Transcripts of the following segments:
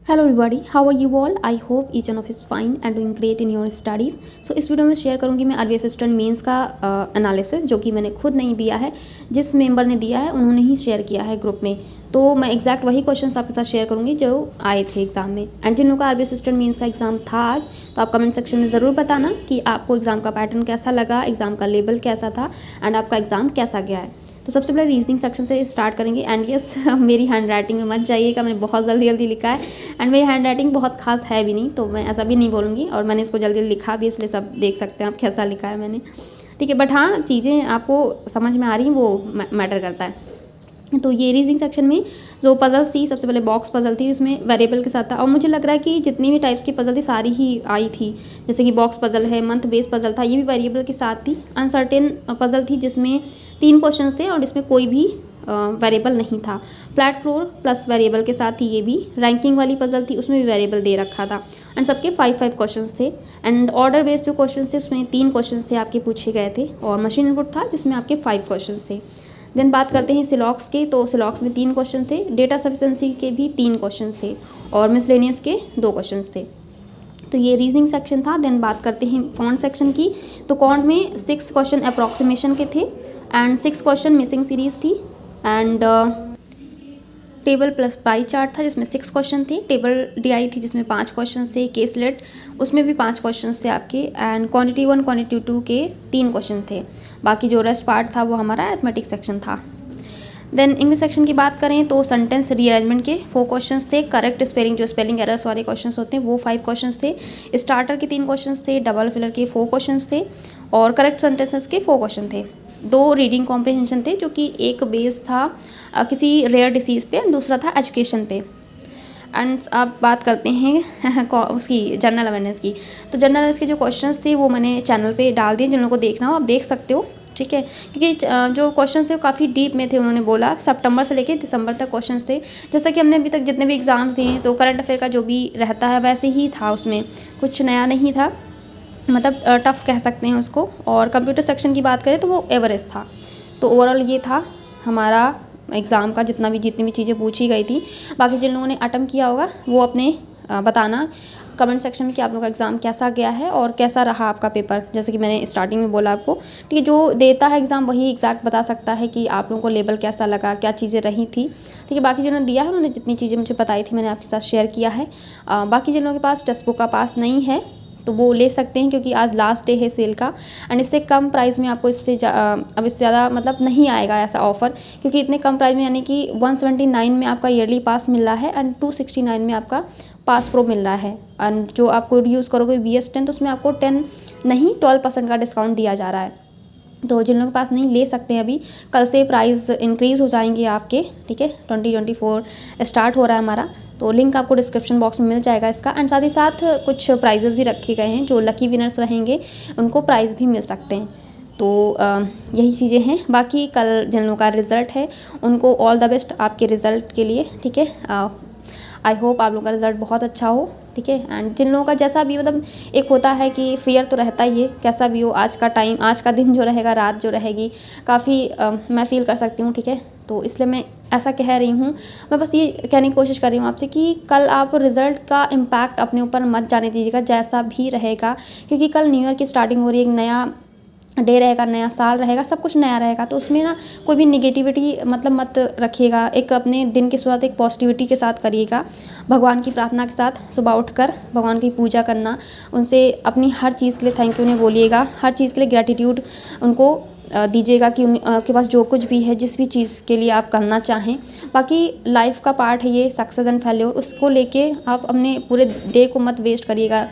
Hello everybody, how are you all? I hope each and of is fine and doing great in your studies. So इस video में share करूंगी मैं RB assistant mains का analysis, जो कि मैंने खुद नहीं दिया है, जिस मेंबर ने दिया है उन्होंने ही शेयर किया है ग्रुप में। तो मैं एग्जैक्ट वही क्वेश्चंस आपके साथ शेयर करूंगी जो आए थे एग्जाम में। एंड जिन लोगों का आरबी असिस्टेंट मेंस का एग्जाम था आज, तो आप कमेंट सेक्शन में ज़रूर बताना कि आपको एग्जाम का पैटर्न कैसा लगा, एग्जाम का लेवल कैसा था एंड आपका एग्जाम कैसा गया है। तो सबसे पहले रीजनिंग सेक्शन से स्टार्ट करेंगे। एंड यस, मेरी हैंड राइटिंग में मत जाइएगा, मैंने बहुत जल्दी जल्दी लिखा है एंड मेरी हैंड राइटिंग बहुत खास है भी नहीं, तो मैं ऐसा भी नहीं बोलूँगी। और मैंने इसको जल्दी जल्दी लिखा भी, इसलिए सब देख सकते हैं आप कैसा लिखा है मैंने, ठीक है। बट हाँ, चीज़ें आपको समझ में आ रही हैं वो मैटर करता है। तो ये रीजनिंग सेक्शन में जो पजल्स थी, सबसे पहले बॉक्स पजल थी, उसमें वेरिएबल के साथ था। और मुझे लग रहा है कि जितनी भी टाइप्स की पजल थी सारी ही आई थी। जैसे कि बॉक्स पजल है, मंथ बेस पजल था, ये भी वेरिएबल के साथ थी। अनसर्टेन पजल थी जिसमें 3 क्वेश्चंस थे और इसमें कोई भी वेरिएबल नहीं था। फ्लैट फ्लोर प्लस वेरिएबल के साथ थी ये भी। रैंकिंग वाली पजल थी, उसमें भी वेरिएबल दे रखा था एंड सबके 5 क्वेश्चंस थे। एंड ऑर्डर बेस्ड जो क्वेश्चंस थे उसमें 3 क्वेश्चंस थे आपके पूछे गए थे। और मशीन इनपुट था जिसमें आपके 5 क्वेश्चंस थे। देन बात करते हैं सिलॉक्स के, तो सिलॉक्स में 3 क्वेश्चन थे। डेटा सफिशेंसी के भी 3 क्वेश्चन थे और मिसलेनियस के 2 क्वेश्चन थे। तो ये रीजनिंग सेक्शन था। देन बात करते हैं कॉन्ट सेक्शन की, तो कॉन्ट में 6 क्वेश्चन अप्रॉक्सीमेशन के थे एंड 6 क्वेश्चन मिसिंग सीरीज थी। And table plus pie chart था जिसमें 6 क्वेश्चन थे। टेबल डीआई थी जिसमें 5 क्वेश्चन थे। केस लेट उसमें भी 5 क्वेश्चन थे आपके। एंड क्वांटिटी 1 क्वांटिटी 2 के 3 क्वेश्चन थे। बाकी जो रेस्ट पार्ट था वो हमारा एथमेटिक्स सेक्शन था। देन इंग्लिश सेक्शन की बात करें तो सेंटेंस रीअरेंजमेंट के 4 क्वेश्चंस थे। करेक्ट स्पेलिंग, जो स्पेलिंग एरर्स वाले क्वेश्चंस होते हैं, वो 5 क्वेश्चंस थे। स्टार्टर के 3 क्वेश्चंस थे। डबल फिलर के 4 क्वेश्चंस थे और करेक्ट सेंटेंसेस के 4 क्वेश्चन थे। 2 रीडिंग कॉम्प्रिहेंशन थे, जो कि एक बेस था किसी रेयर डिसीज़ पे, दूसरा था एजुकेशन पे। एंड अब बात करते हैं उसकी जनरल अवेयरनेस की। तो जनरल अवेयरनेस के जो क्वेश्चंस थे वो मैंने चैनल पे डाल दिए, जिन लोगों को देखना हो आप देख सकते हो, ठीक है। क्योंकि जो क्वेश्चन थे वो काफ़ी डीप में थे। उन्होंने बोला सितंबर से लेकर दिसंबर तक क्वेश्चन थे। जैसा कि हमने अभी तक जितने भी एग्ज़ाम्स दिए तो करंट अफेयर का जो भी रहता है वैसे ही था, उसमें कुछ नया नहीं था, मतलब टफ़ कह सकते हैं उसको। और कंप्यूटर सेक्शन की बात करें तो वो एवरेज था। तो ओवरऑल ये था हमारा एग्ज़ाम का जितनी भी चीज़ें पूछी गई थी। बाकी जिन लोगों ने अटेम्प्ट किया होगा वो अपने बताना कमेंट सेक्शन में कि आप लोगों का एग्ज़ाम कैसा गया है और कैसा रहा आपका पेपर। जैसे कि मैंने स्टार्टिंग में बोला आपको, ठीक है, जो देता है एग्ज़ाम वही एग्जैक्ट बता सकता है कि आप लोगों को लेवल कैसा लगा, क्या चीज़ें रही थी, ठीक है। बाकी जिन्होंने दिया है उन्होंने जितनी चीज़ें मुझे बताई थी मैंने आपके साथ शेयर किया है। बाकी जिन लोगों के पास टेक्स्ट बुक का पास नहीं है तो वो ले सकते हैं, क्योंकि आज लास्ट डे है सेल का। एंड इससे कम प्राइस में आपको अब इससे ज़्यादा मतलब नहीं आएगा ऐसा ऑफ़र, क्योंकि इतने कम प्राइस में, यानी कि 179 में आपका ईयरली पास मिल रहा है एंड 269 में आपका पास प्रो मिल रहा है। एंड जो आपको यूज़ करोगे VS10 तो उसमें आपको 10 नहीं 12% का डिस्काउंट दिया जा रहा है। तो जिन लोगों के पास नहीं ले सकते हैं अभी, कल से प्राइस इंक्रीज़ हो जाएंगे आपके, ठीक है। 2024 स्टार्ट हो रहा है हमारा, तो लिंक आपको डिस्क्रिप्शन बॉक्स में मिल जाएगा इसका। एंड साथ ही साथ कुछ प्राइजेस भी रखे गए हैं, जो लकी विनर्स रहेंगे उनको प्राइज़ भी मिल सकते हैं। तो यही चीज़ें हैं। बाकी कल जिन लोगों का रिज़ल्ट है उनको ऑल द बेस्ट आपके रिज़ल्ट के लिए, ठीक है। आई होप आप लोगों का रिज़ल्ट बहुत अच्छा हो, ठीक है। एंड जिन लोगों का जैसा भी, मतलब एक होता है कि फियर तो रहता ही है, कैसा भी हो आज का टाइम, आज का दिन जो रहेगा, रात जो रहेगी, काफ़ी मैं फील कर सकती हूँ, ठीक है। तो इसलिए मैं ऐसा कह रही हूँ, मैं बस ये कहने की कोशिश कर रही हूँ आपसे कि कल आप रिज़ल्ट का इम्पैक्ट अपने ऊपर मत जाने दीजिएगा, जैसा भी रहेगा। क्योंकि कल न्यू ईयर की स्टार्टिंग हो रही है, एक नया डे रहेगा, नया साल रहेगा, सब कुछ नया रहेगा। तो उसमें ना कोई भी निगेटिविटी मतलब मत रखिएगा। एक अपने दिन की शुरुआत एक पॉजिटिविटी के साथ करिएगा, भगवान की प्रार्थना के साथ। सुबह उठकर भगवान की पूजा करना, उनसे अपनी हर चीज़ के लिए थैंक यू उन्हें बोलिएगा, हर चीज़ के लिए ग्रैटिट्यूड उनको दीजिएगा कि आपके पास जो कुछ भी है, जिस भी चीज़ के लिए आप करना चाहें। बाकी लाइफ का पार्ट है ये सक्सेस एंड फेल्योर, उसको लेके आप अपने पूरे डे को मत वेस्ट करिएगा।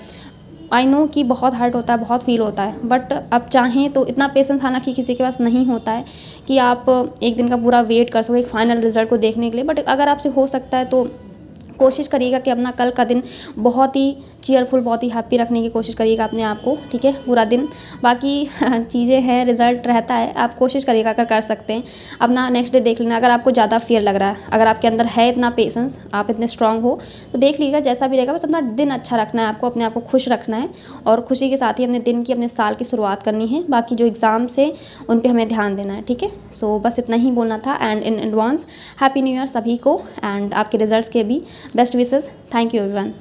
आई नो कि बहुत हार्ड होता है, बहुत फील होता है, बट आप चाहें तो इतना पेशेंस हालांकि किसी के पास नहीं होता है कि आप एक दिन का पूरा वेट कर सको एक फाइनल रिजल्ट को देखने के लिए। बट अगर आपसे हो सकता है तो कोशिश करिएगा कि अपना कल का दिन बहुत ही चीयरफुल, बहुत ही हैप्पी रखने की कोशिश करिएगा अपने आप को, ठीक है, पूरा दिन। बाकी चीज़ें हैं, रिजल्ट रहता है, आप कोशिश करिएगा अगर कर सकते हैं अपना नेक्स्ट डे देख लेना। अगर आपको ज़्यादा फियर लग रहा है, अगर आपके अंदर है इतना पेशेंस, आप इतने स्ट्रांग हो, तो देख लीजिएगा जैसा भी रहेगा। बस अपना दिन अच्छा रखना है आपको, अपने आप को खुश रखना है और खुशी के साथ ही अपने दिन की, अपने साल की शुरुआत करनी है। बाकी जो एग्ज़ाम्स है उन पर हमें ध्यान देना है, ठीक है। सो बस इतना ही बोलना था। And in advance happy new year सभी को, एंड आपके रिजल्ट्स के भी best wishes, thank you everyone.